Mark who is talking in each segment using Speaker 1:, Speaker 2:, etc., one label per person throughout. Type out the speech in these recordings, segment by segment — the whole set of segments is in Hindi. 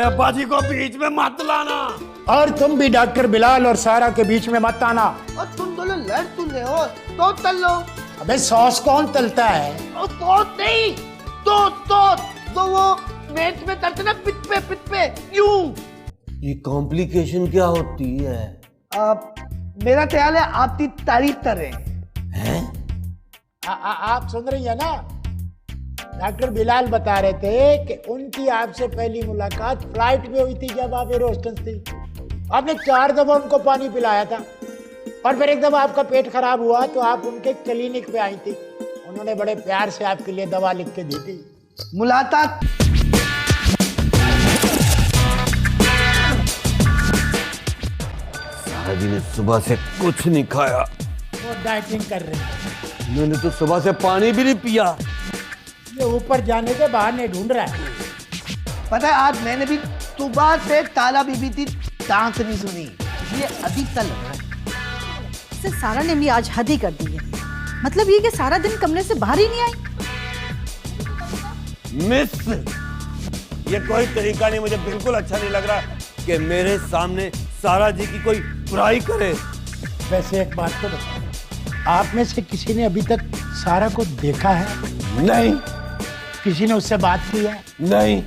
Speaker 1: अब्बा जी को बीच में मत लाना।
Speaker 2: और तुम भी डॉक्टर बिलाल और सारा के बीच में मत आना।
Speaker 3: और तुम दोनों लड़ तुम रहे हो तो तल लो।
Speaker 2: अबे सॉस कौन तलता है?
Speaker 3: तो नहीं तो वो मेज में तलते ना पिट पे यूं।
Speaker 1: ये कॉम्प्लिकेशन क्या होती है?
Speaker 3: मेरा ख्याल है आपकी तारीफ कर रहे
Speaker 1: हैं?
Speaker 2: आप सुन रही है ना? डॉक्टर बिलाल बता रहे थे कि उनकी आपसे पहली मुलाकात फ्लाइट में हुई थी जब आप एयर होस्टेस थी। आपने 4 दफा उनको पानी पिलाया था और फिर एक दफा आपका पेट खराब हुआ तो आप उनके क्लिनिक पे आई थी। उन्होंने बड़े प्यार से आपके लिए दवा लिख के दी थी।
Speaker 3: मुलाकात
Speaker 1: सारा जी ने सुबह से कुछ नहीं खाया।
Speaker 2: वो डाइटिंग कर रहे हैं।
Speaker 1: मैंने तो सुबह से पानी भी नहीं पिया।
Speaker 2: ये ऊपर जाने के बहाने ढूंढ रहा है।
Speaker 3: पता है आज मैंने भी सुबह से ताला बीबी की डांस नहीं सुनी। ये अभी तक लग रहा है
Speaker 4: से सारा ने भी आज हद ही कर दी है। मतलब ये कि सारा दिन कमरे से बाहर ही नहीं आई।
Speaker 1: मिस, ये कोई तरीका नहीं, मुझे बिल्कुल अच्छा नहीं लग रहा कि मेरे सामने सारा जी की कोई बुराई करे।
Speaker 2: वैसे एक बात तो बताओ, आप में से किसी ने अभी तक सारा को देखा है?
Speaker 1: नहीं।
Speaker 2: किसी ने उससे बात की है?
Speaker 1: नहीं।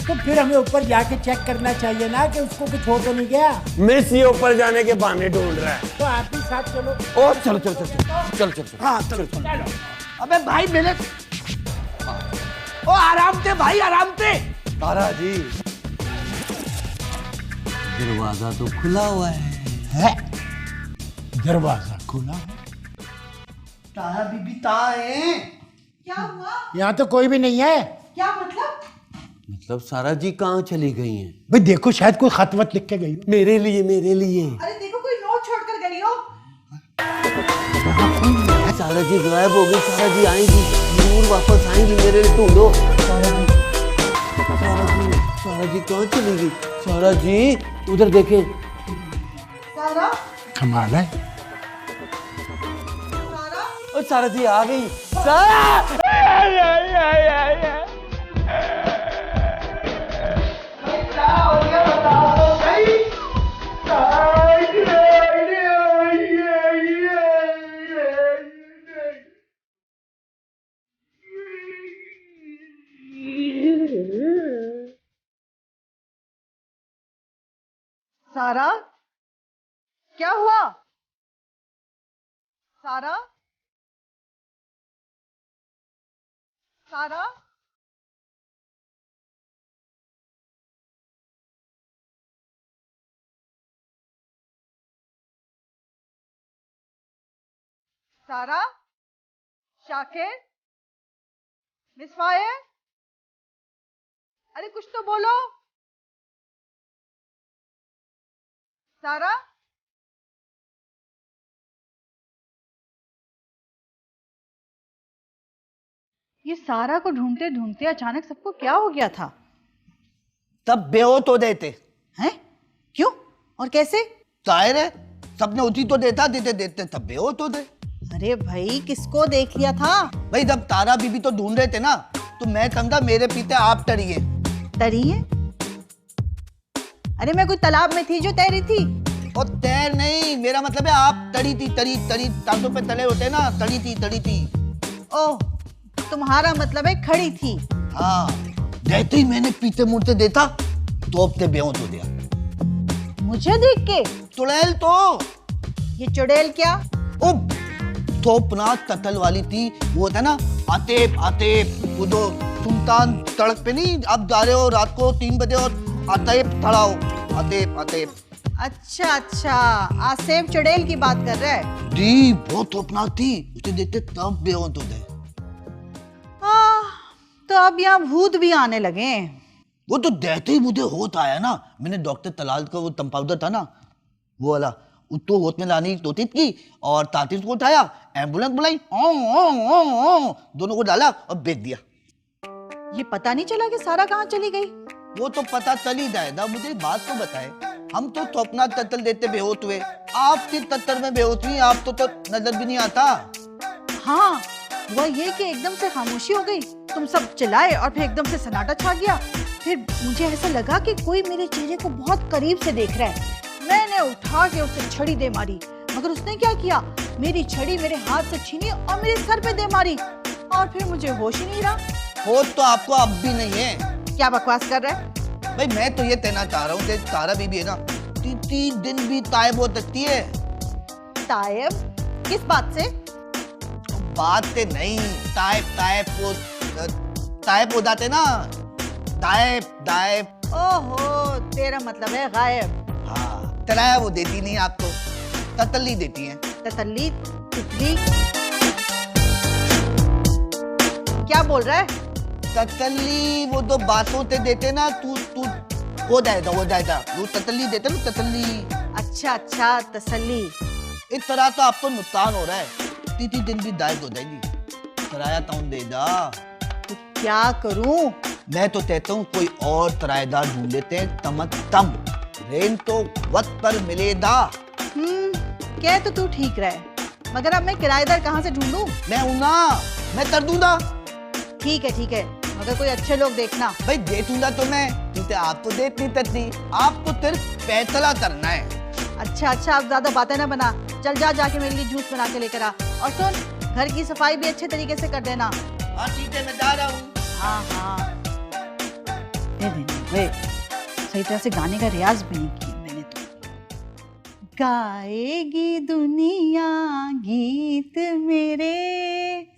Speaker 2: तो फिर हमें ऊपर जाके चेक करना चाहिए ना कि उसको कुछ हो तो नहीं गया।
Speaker 1: मिस ये ऊपर जाने के बहाने ढूंढ रहा है।
Speaker 2: तो आप भी साथ चलो।
Speaker 1: ओ चलो चलो चलो चलो चलो।
Speaker 3: हाँ चलो। अबे भाई मेरे ओ आराम से भाई आराम से।
Speaker 1: तारा जी, दरवाजा तो खुला हुआ
Speaker 2: है? दरवाजा खुला है?
Speaker 3: तारा बीबी ता है।
Speaker 4: क्या हुआ?
Speaker 2: यहाँ तो कोई भी नहीं है।
Speaker 4: क्या मतलब?
Speaker 1: मतलब सारा जी कहाँ चली गई हैं?
Speaker 2: भाई देखो शायद कोई खत वत लिख के गई हो।
Speaker 1: मेरे लिए, मेरे लिए।
Speaker 4: अरे देखो कोई नोट छोड़कर गई हो।
Speaker 1: सारा जी गायब हो गई। सारा जी आएंगी जरूर, वापस आएंगी। मेरे लिए ढूंढो। सारा जी कहाँ चली गई? सारा जी उधर देखें।
Speaker 4: सारा,
Speaker 2: कमाल है।
Speaker 4: सारा,
Speaker 1: और सारा जी आ गई। सारा
Speaker 4: सारा, क्या हुआ? सारा, सारा, सारा, शाकिर, मिस फायर, अरे कुछ तो बोलो। सारा, ये सारा को ढूंढते ढूंढते अचानक सबको क्या हो गया था?
Speaker 3: तब बेहोश हो देते
Speaker 4: हैं? क्यों और कैसे?
Speaker 3: जाहिर है सबने उठी तो देता देते देते तब बेहोश हो गए।
Speaker 4: अरे भाई किसको देख लिया था?
Speaker 3: भाई जब तारा बीबी तो ढूंढ रहे थे ना तो मैं समझा मेरे पीते आप टरिए।
Speaker 4: तरी है? अरे मैं कोई तालाब में थी जो तैरी थी?
Speaker 3: और तैर नहीं, मेरा मतलब है आप तड़ी थी। तड़ी तड़ी तांतों पे तले होते ना, तड़ी थी।
Speaker 4: ओह, तुम्हारा मतलब है खड़ी थी।
Speaker 3: हाँ, जैसे ही मैंने पीते मुड़ते देखा तो अब ते बेहोश हो गया।
Speaker 4: मुझे देख के?
Speaker 3: चुड़ैल तो
Speaker 4: ये चुड़ैल क्या?
Speaker 3: ओ थोपना ततल वाली थी, वो था ना आतेप वो जो सुल्तान सड़क पे नहीं आप जा रहे हो रात को 3 बजे और आतेप खड़ा हो। आतेप
Speaker 4: अच्छा, आसेफ चुड़ैल की बात कर रहा है?
Speaker 3: जी बहुत थोपनाक थी, उसे देखते तब बेहोश हो गए।
Speaker 4: तो अब यहाँ भूत भी आने लगे हैं।
Speaker 3: वो तो देखते ही मुझे होत आया ना, मैंने डॉक्टर तलाल का वो कंपाउंडर था ना वो वाला, उसको होत में लानी तोतीत की और तातीत को उठाया, एम्बुलेंस बुलाई, दोनों को डाला और बेच दिया।
Speaker 4: ये पता नहीं चला कि सारा कहाँ चली गई?
Speaker 3: वो तो पता चल ही जाएगा, मुझे बात तो बताए। हम तो थोपना तत्तल देते बेहोश हुए, आप किस तत्तर में बेहोश हुई? आप तो नजर भी नहीं आता।
Speaker 4: हाँ, हुआ ये कि एकदम से खामोशी हो गई, तुम सब चिल्लाए और फिर एकदम से सन्नाटा छा गया। फिर मुझे ऐसा लगा कि कोई मेरे चेहरे को बहुत करीब से देख रहा है। मैंने उठा के उसे छड़ी दे मारी, मगर उसने क्या किया, मेरी छड़ी मेरे हाथ से छीनी और मेरे सर पे दे मारी, और फिर मुझे होश ही नहीं रहा।
Speaker 3: होश तो आपको अब भी नहीं है।
Speaker 4: क्या बकवास कर रहा है?
Speaker 3: भाई मैं तो ये कहना चाह रहा हूँ, तारा बीबी है ना 3 दिन भी तायब हो सकती है।
Speaker 4: तायब? किस बात से?
Speaker 3: बात से नहीं, तायब हो जाते ना, तायब।
Speaker 4: ओहो, तेरा मतलब है गायब।
Speaker 3: हाँ, तलाया वो देती नहीं आपको, ततल्ली देती हैं।
Speaker 4: तसल्ली? तितली? क्या बोल रहा है?
Speaker 3: ततल्ली वो तो बातों से देते ना, तू हो जाएगा वो ततल्ली देते ना, ततल्ली।
Speaker 4: अच्छा, तसल्ली।
Speaker 3: इस तरह तो आपको नुकसान हो रहा है, 3 दिन भी दायब हो जाएगी। किराया कौन देगा?
Speaker 4: तो क्या करूं?
Speaker 3: मैं तो कहता हूँ कोई और किराएदार ढूंढ लेते हैं, तम रेंट तो वक्त पर मिलेगा।
Speaker 4: कह तो तू ठीक रहे, मगर अब मैं किराएदार कहाँ से ढूंढूं?
Speaker 3: मैं हूं ना, मैं कर दूंगा।
Speaker 4: ठीक है, मगर कोई अच्छे लोग देखना।
Speaker 3: भाई दे दूंगा तो मैं, क्योंकि आप तो देती तत्ती, आपको सिर्फ फैसला करना है।
Speaker 4: अच्छा, अब ज्यादा बातें ना बना, चल जाके मेरे लिए जूस बना के लेकर आ। और सुन, घर की सफाई भी अच्छे तरीके से कर देना।
Speaker 3: हाँ ठीक है, मैं जा रहा हूँ।
Speaker 4: हाँ। सही तरह से गाने का रियाज भी नहीं किया मैंने तो। गाएगी दुनिया गीत मेरे,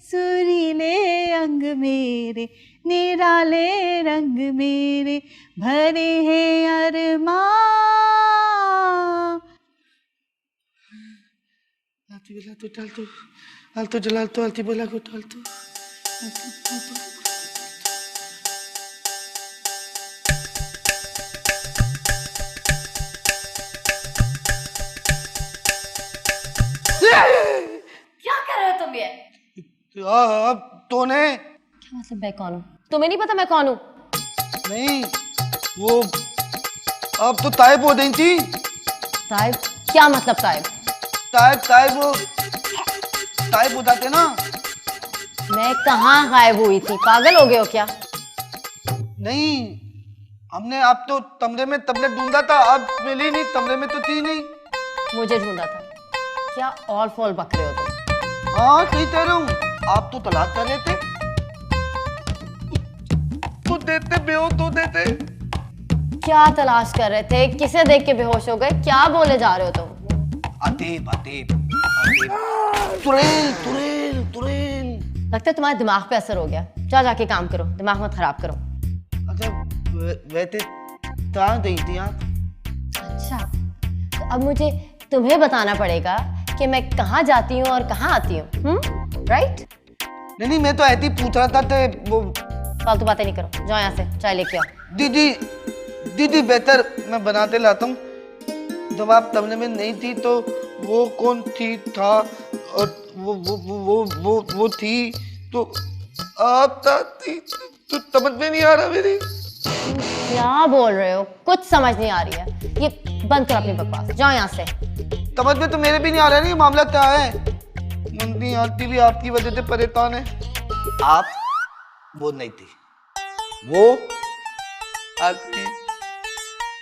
Speaker 4: सुरीले अंग मेरे, निराले रंग मेरे, भरे हैं अरमां।
Speaker 5: क्या कर रहे हो तुम ये?
Speaker 3: अब तूने
Speaker 5: क्या मतलब मैं कौन हूँ? तुम्हें नहीं पता मैं कौन हूँ?
Speaker 3: नहीं, वो अब तो तायब हो गई थी।
Speaker 5: तायब? क्या मतलब तायब?
Speaker 3: तायब हो जाते ना।
Speaker 5: मैं कहाँ गायब हुई थी? पागल हो गए हो क्या?
Speaker 3: नहीं, हमने आप तो कमरे में तबले ढूंढा था, अब मिली नहीं, कमरे में तो थी नहीं।
Speaker 5: मुझे ढूंढा था? क्या ऑल फॉल बक रहे हो तुम?
Speaker 3: हाँ सही कह रहा हूँ, आप तो तलाक कर रहे थे। तो देते बेहोश तो देते।
Speaker 5: क्या तलाश कर रहे थे? किसे देख के बेहोश हो गए? क्या बोले जा रहे हो तुम?
Speaker 3: आतिब तुरेल।
Speaker 5: लगता है तुम्हारे दिमाग पे असर हो गया। जाके काम करो, दिमाग मत खराब करो।
Speaker 3: अच्छा वैसे कहाँ गई थी आप?
Speaker 5: अच्छा, तो अब मुझे तुम्हें बताना पड़ेगा कि मैं कहाँ जाती हूँ और कहाँ आती हूँ, राइट?
Speaker 3: नहीं, मैं तो ऐसी पूछ रहा था तो वो।
Speaker 5: फालतू बातें नहीं करो, जाओ यहाँ से, चाय लेके आओ।
Speaker 3: दीदी बेहतर मैं बनाते लाता हूँ। जब आप तबले में नहीं थी तो वो कौन था, और वो थी तो आप थी, तो समझ में नहीं आ रहा मेरी।
Speaker 5: क्या बोल रहे हो? कुछ समझ नहीं आ रही है। ये बंद करो अपनी बकवास, जाओ यहाँ से।
Speaker 3: समझ में तो मेरे भी नहीं आ रहा है, मामला क्या है। मंदी आती भी आपकी वजह से परेशान है। आप वो नहीं थी, वो आती।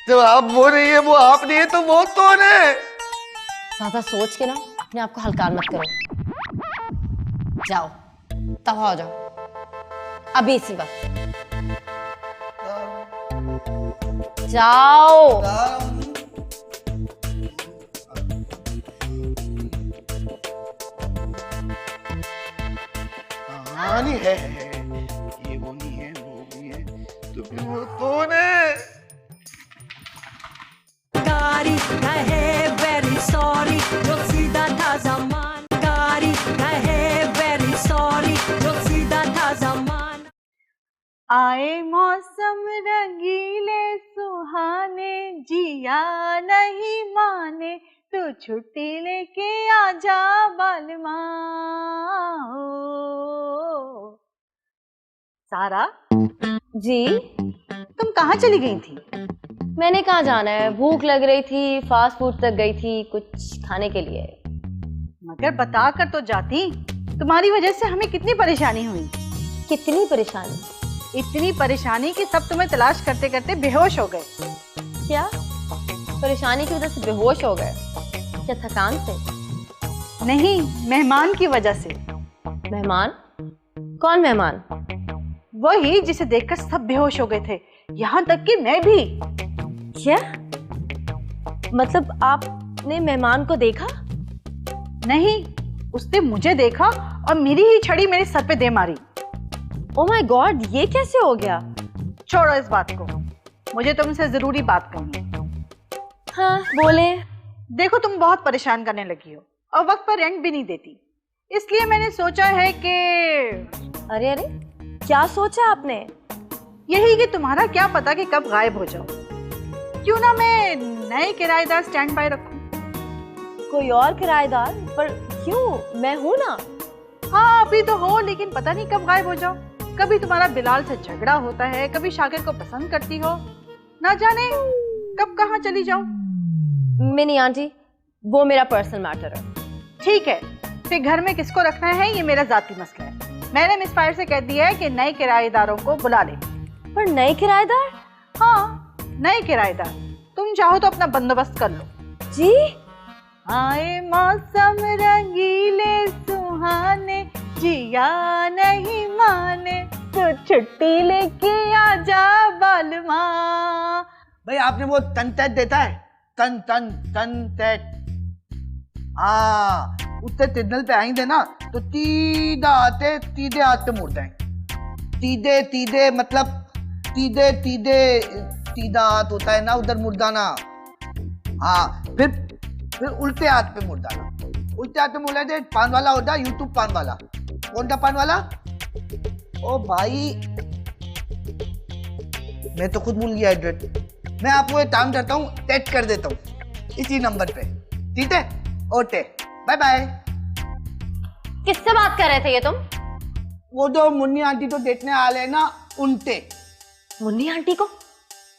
Speaker 3: जब आप वो नहीं है, वो आप नहीं है, तो वो कौन है?
Speaker 5: ज्यादा सोच के ना अपने आप को हल्का मत करो। जाओ, तबाह हो जाओ अभी इसी वक्त। जाओ।
Speaker 3: हाँ नहीं है, ये वो नहीं है, वो भी है, तो फिर वो कौन है?
Speaker 6: कारी कहे वेरी सॉरी, जो सीधा था ज़मान। कारी कहे वेरी सॉरी, जो सीधा था ज़मान।
Speaker 4: आए मौसम रंगीले सुहाने, जिया नहीं माने, तू छुट्टी लेके आजा बालमा। सारा
Speaker 5: जी?
Speaker 4: तुम कहाँ चली गई थी?
Speaker 5: मैंने कहाँ जाना है, भूख लग रही थी, फास्ट फूड तक गई थी कुछ खाने के लिए।
Speaker 4: मगर बता कर तो जाती, तुम्हारी वजह से हमें कितनी परेशानी हुई।
Speaker 5: कितनी परेशानी?
Speaker 4: इतनी परेशानी कि सब तुम्हें तलाश करते करते बेहोश हो गए।
Speaker 5: क्या परेशानी की वजह से बेहोश हो गए? क्या थकान से?
Speaker 4: नहीं, मेहमान की वजह से।
Speaker 5: मेहमान? कौन मेहमान?
Speaker 4: वही जिसे देखकर सब बेहोश हो गए थे, यहाँ तक कि मैं भी।
Speaker 5: क्या मतलब आपने मेहमान को देखा?
Speaker 4: नहीं, उसने मुझे देखा और मेरी ही छड़ी मेरे सर पे दे मारी।
Speaker 5: ओह माय गॉड, ये कैसे हो गया?
Speaker 4: छोड़ो इस बात को, मुझे तुमसे जरूरी बात करनी है।
Speaker 5: हाँ बोले।
Speaker 4: देखो तुम बहुत परेशान करने लगी हो और वक्त पर रेंट भी नहीं देती, इसलिए मैंने सोचा है कि
Speaker 5: अरे अरे, क्या सोचा आपने?
Speaker 4: यही कि तुम्हारा क्या पता कि कब गायब हो जाओ। क्यों ना मैं नए किराएदार स्टैंड बाय रखूं?
Speaker 5: कोई और किराएदार? पर क्यों? मैं हूं ना।
Speaker 4: हाँ अभी तो हो, लेकिन पता नहीं कब गायब हो जाओ। कभी तुम्हारा बिलाल से झगड़ा होता है, कभी शाकिर को पसंद करती हो, ना जाने कब कहाँ चली जाओ।
Speaker 5: मिनी आंटी, वो मेरा पर्सनल मैटर है।
Speaker 4: ठीक है, फिर घर में किसको रखना है ये मेरा जाती मसला है। मैंने मिस फायर से कह दिया है कि नए किराएदारों को बुला ले।
Speaker 5: पर नए किराएदार?
Speaker 4: हाँ नए किराएदार, तुम चाहो तो अपना बंदोबस्त कर लो।
Speaker 5: जी?
Speaker 4: आए मौसम रंगीले सुहाने, जिया नहीं माने, तो छुट्टी लेके आजा बालमा।
Speaker 3: भाई आपने वो तन तैत देता है, तन तन तन तैत। हाँ, उससे सिग्नल पे आएंगे ना तो सीधा आते सीधे हाथ पे मुड़ते हैं। सीधे सीधे मतलब सीधे सीधे सीधा हाथ होता है ना उधर मुड़दाना। हाँ फिर उल्टे हाथ पे मुड़दाना। उल्टे हाथ पे मुड़ा दे पान वाला होता है, यूट्यूब पान वाला। कौन सा पान वाला? ओ भाई मैं तो खुद भूल गया एड्रेस। मैं आपको एक काम करता हूँ, टेक्स्ट कर देता हूँ इसी नंबर पे, ठीक है? Okay bye bye.
Speaker 5: किससे बात कर रहे थे ये तुम?
Speaker 3: वो जो मुन्नी आंटी तो देखने आ रहे हैं ना, उनसे।
Speaker 5: मुन्नी आंटी को?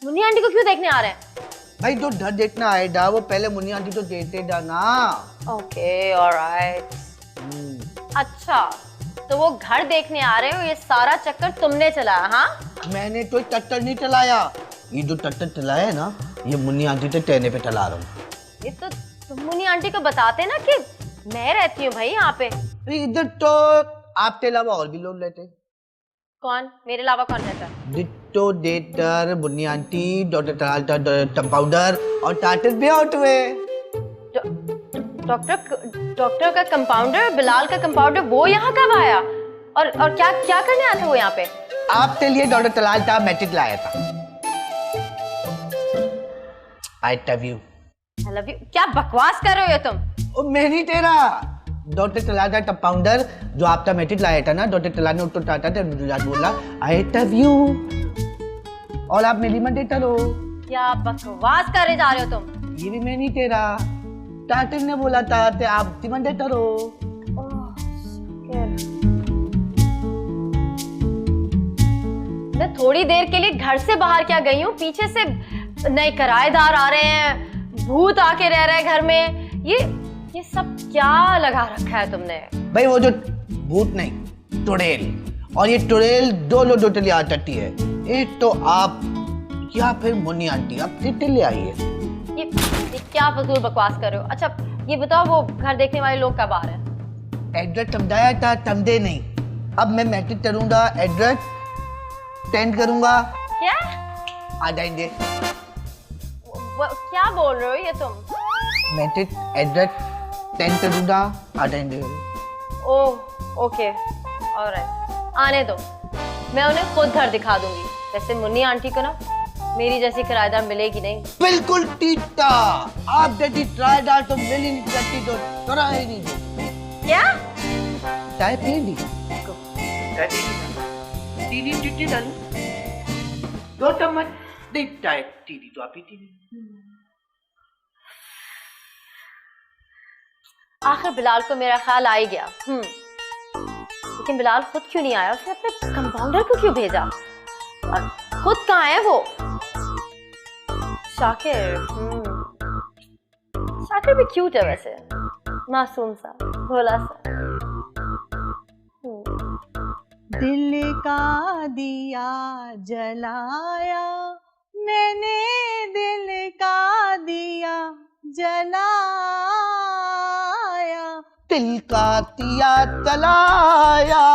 Speaker 5: मुन्नी आंटी को क्यों देखने आ रहे हैं?
Speaker 3: भाई जो घर देखना आएगा वो पहले मुन्नी आंटी तो देखते ना।
Speaker 5: Okay alright. अच्छा, तो वो घर देखने आ रहे हो, ये सारा चक्कर तुमने चलाया? हाँ
Speaker 3: मैंने कोई टट्टर नहीं चलाया, ये जो टट्टर चलाया है ना ये मुन्नी आंटी तो कहने पे चला रहा हूँ।
Speaker 5: ये तो तुम मुन्नी आंटी को बताते ना कि मैं रहती हूँ भाई यहाँ पे।
Speaker 3: इधर तो आपके अलावा और भी लोग रहते।
Speaker 5: कौन? मेरे अलावा कौन रहता है?
Speaker 3: Ditto debtor Munni aunty, doctor powder और टाटर भी आउट हुए।
Speaker 5: डॉक्टर का कंपाउंडर, बिलाल का कंपाउंडर, वो यहाँ कब आया? और क्या क्या करने आया था वो यहाँ पे?
Speaker 3: आपके लिए डॉक्टर तलाल का मैट्रिक लाया था। I love you.
Speaker 5: I love you? क्या बकवास कर रहे हो ये तुम?
Speaker 3: ओ मैं नहीं तेरा डॉक्टर तलाल का कंपाउंडर जो आपका मैट्रिक लाया था ना, डॉक्टर तलाल ने उत्तर टाटा था, मुझे बोला आई लव यू और आप मेरी मत देता रहो।
Speaker 5: क्या बकवास करे जा रहे हो तुम?
Speaker 3: ये भी मैं नहीं तेरा, टाटर ने बोला था ते आप मन देता रहो।
Speaker 5: मैं थोड़ी देर के लिए घर से बाहर क्या गई हूँ, पीछे से नए किराएदार आ रहे हैं, भूत आके रह रहे हैं घर में। ये सब क्या लगा रखा है तुमने?
Speaker 3: भाई वो जो भूत नहीं, टुड़ेल, और ये टुड़ेल दो लोग टोटली आ सकती है। एक तो आप या फिर मुन्नी आंटी, आप तिट्टे ले आई है।
Speaker 5: ये क्या फजूल बकवास कर रहे हो? अच्छा ये बताओ, वो घर देखने वाले लोग कब आ रहे हैं?
Speaker 3: एड्रेस समझाया था, समझे नहीं। अब मैं मैट्रिक करूंगा, एड्रेस सेंड करूंगा,
Speaker 5: क्या
Speaker 3: आ जाएंगे।
Speaker 5: क्या बोल रहे हो ये तुम?
Speaker 3: मैट्रिक एड्रेस सेंड करूंगा, आ जाएंगे।
Speaker 5: ओह ओके ऑलराइट, आने दो, मैं उन्हें खुद घर दिखा दूंगी। वैसे मुन्नी आंटी को ना मेरी जैसी किराएदार मिलेगी नहीं।
Speaker 3: बिल्कुल टीटा, आप जैसी किराएदार तो मिल ही नहीं सकती, तो थोड़ा ही नहीं।
Speaker 5: क्या?
Speaker 3: चाय पिएंगी? दो चम्मच देख चाय टीडी तो आप पीती नहीं।
Speaker 5: आखिर बिलाल को मेरा ख्याल आ ही गया। लेकिन बिलाल खुद क्यों नहीं आया? उसने अपने कंपाउंडर को क्यों भेजा? और खुद कहाँ है वो? शाकिर। शाकिर भी क्यूट है वैसे, मासूम सा, भोला सा।
Speaker 4: दिल का दिया जलाया मैंने, दिल का दिया जलाया।
Speaker 3: तिल का दिया तलाया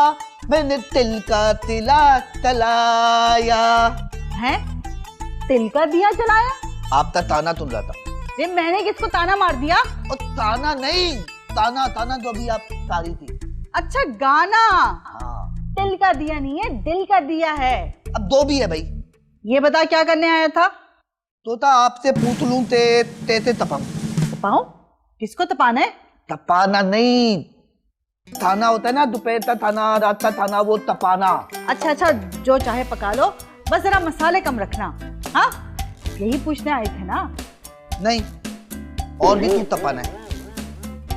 Speaker 3: मैंने, तिल का तिला तलाया।
Speaker 4: है तिल का दिया जलाया?
Speaker 3: आपका ताना सुन रहा था।
Speaker 4: ये मैंने किसको ताना मार दिया?
Speaker 3: और ताना नहीं, ताना ताना जो अभी आप गा रही थी।
Speaker 4: अच्छा गाना।
Speaker 3: हाँ,
Speaker 4: तिल का दिया नहीं है, दिल का दिया है।
Speaker 3: अब दो भी है भाई।
Speaker 4: ये बता क्या करने आया था?
Speaker 3: तोता आपसे पूछ लूं ते तपाऊं।
Speaker 4: तपाऊं? किसको तपाना है?
Speaker 3: तपाना नहीं, थाना होता है ना, दोपहर का थाना, रात का थाना, वो तपाना।
Speaker 4: अच्छा अच्छा, जो चाहे पका लो, बस जरा मसाले कम रखना। हाँ, यही पूछने आए थे ना?
Speaker 3: नहीं, और भी तू तपाना है।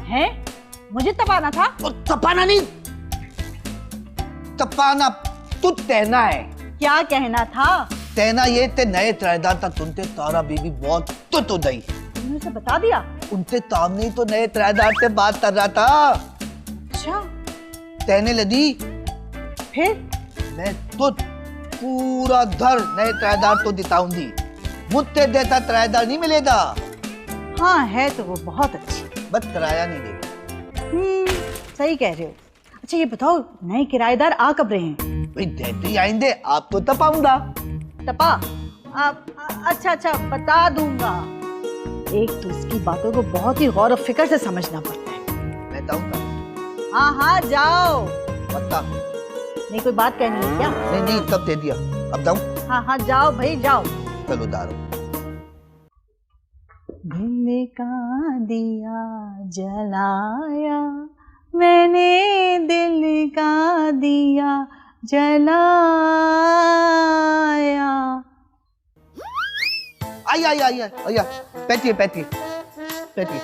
Speaker 4: हैं? मुझे तपाना था?
Speaker 3: और तपाना नहीं, तपाना तू कहना है।
Speaker 4: क्या कहना था?
Speaker 3: कहना ये ते नए किराएदार था तुमते तारा बीबी बहुत तो दई।
Speaker 4: तुमने उसे बता दिया?
Speaker 3: उनके सामने ही तो नए किराएदार से बात कर रहा था।
Speaker 4: अच्छा,
Speaker 3: कहने लगी
Speaker 4: फिर?
Speaker 3: मैं तो पूरा घर नए किराएदार तो दिताऊंगी, मुझसे देता किराएदार नहीं मिलेगा।
Speaker 4: हाँ है तो वो बहुत अच्छी।
Speaker 3: बस किराया नहीं देगा।
Speaker 4: सही कह रहे हो। अच्छा ये बताओ, नए किराएदार आ कब रहे हैं?
Speaker 3: भाई देते ही आएंगे, आपको तपाऊंगा।
Speaker 4: तपा? अच्छा अच्छा, बता दूंगा। एक तो इसकी बातों को बहुत ही गौर और फिक्र से समझना पड़ता है।
Speaker 3: मैं जाऊंगा।
Speaker 4: हाँ हाँ जाओ।
Speaker 3: पक्का?
Speaker 4: नहीं कोई बात कहनी है क्या?
Speaker 3: नहीं नहीं, तब दे दिया, अब जाऊं?
Speaker 4: हाँ हाँ जाओ भाई जाओ।
Speaker 3: चलो दारू।
Speaker 4: दिल का दिया जलाया मैंने, दिल का दिया जलाया।
Speaker 3: आई आई आई आई, बैठिए बैठिए बैठिए।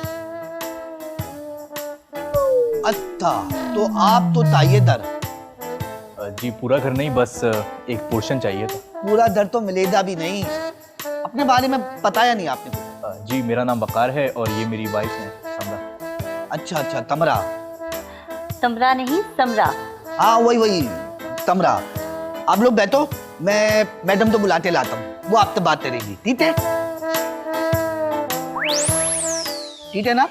Speaker 3: अच्छा, तो आप तो ताइएदार।
Speaker 7: जी पूरा घर नहीं, बस एक पोर्शन चाहिए था।
Speaker 3: पूरा घर तो मिलेगा भी नहीं। अपने बारे में बताया नहीं आपने कुछ?
Speaker 7: जी मेरा नाम वकार है और ये मेरी वाइफ है समरा।
Speaker 3: अच्छा अच्छा, तमरा।
Speaker 8: तमरा नहीं, समरा।
Speaker 3: हाँ वही वही, तमरा। आप लोग बैठो, मैं मैडम तो बुलाते लाता हूँ, वो आपसे बात करेगी। ठीक है? ठीक है ना?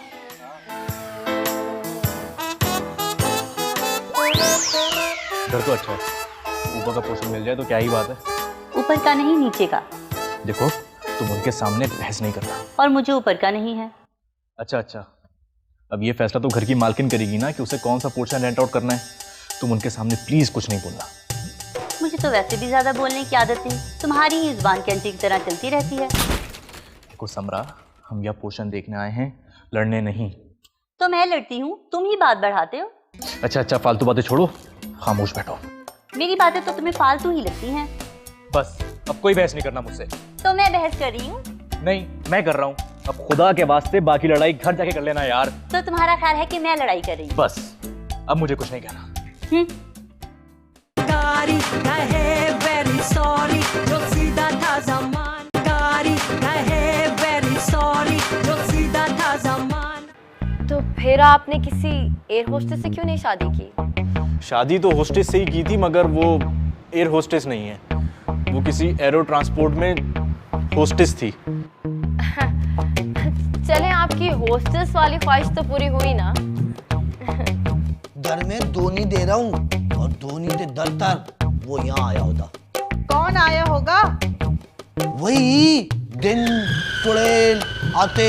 Speaker 7: घर तो अच्छा है, ऊपर का पोर्शन मिल जाए तो क्या ही बात है।
Speaker 8: ऊपर का नहीं, नीचे का।
Speaker 7: देखो तुम उनके सामने बहस नहीं करना।
Speaker 8: और मुझे ऊपर का नहीं है।
Speaker 7: अच्छा अच्छा, अब ये फैसला तो घर की मालकिन करेगी ना कि उसे कौन सा पोर्शन रेंट आउट करना है। तुम उनके सामने प्लीज कुछ नहीं बोलना।
Speaker 8: मुझे तो वैसे भी ज्यादा बोलने की आदत नहीं, तुम्हारी ही जुबान कैंची की तरह चलती रहती है।
Speaker 7: देखो समरा, हम यह पोर्शन देखने आए हैं, लड़ने नहीं।
Speaker 8: तो मैं लड़ती हूँ, तुम ही बात बढ़ाते हो।
Speaker 7: अच्छा अच्छा, फालतू बातें छोड़ो, खामोश बैठो।
Speaker 8: मेरी बातें तो तुम्हें फालतू ही लगती हैं।
Speaker 7: बस अब कोई बहस नहीं करना मुझसे।
Speaker 8: तो मैं बहस कर रही हूँ।
Speaker 7: नहीं, मैं कर रहा हूँ। अब खुदा के वास्ते बाकी लड़ाई घर जाके कर लेना यार।
Speaker 8: तो तुम्हारा ख्याल है कि मैं लड़ाई कर रही हूँ?
Speaker 7: बस अब मुझे कुछ नहीं कहना।
Speaker 6: कारी कहे वेरी सॉरी, जो सीधा था ज़मान। कारी कहे वेरी सॉरी, जो सीधा था ज़मान।
Speaker 5: तो फिर आपने किसी एयर होस्टेस से क्यों नहीं शादी की?
Speaker 7: शादी तो होस्टेस से ही की थी, मगर वो एयर होस्टेस नहीं है, वो किसी एरो ट्रांसपोर्ट में होस्टेस थी।
Speaker 5: चले आपकी होस्टेस वाली ख्वाहिश तो पूरी हुई ना।
Speaker 3: घर में धोनी दे रहा हूँ, और धोनी दे दर तक वो यहाँ आया होता।
Speaker 4: कौन आया होगा?
Speaker 3: वही दिन चुड़ैल आते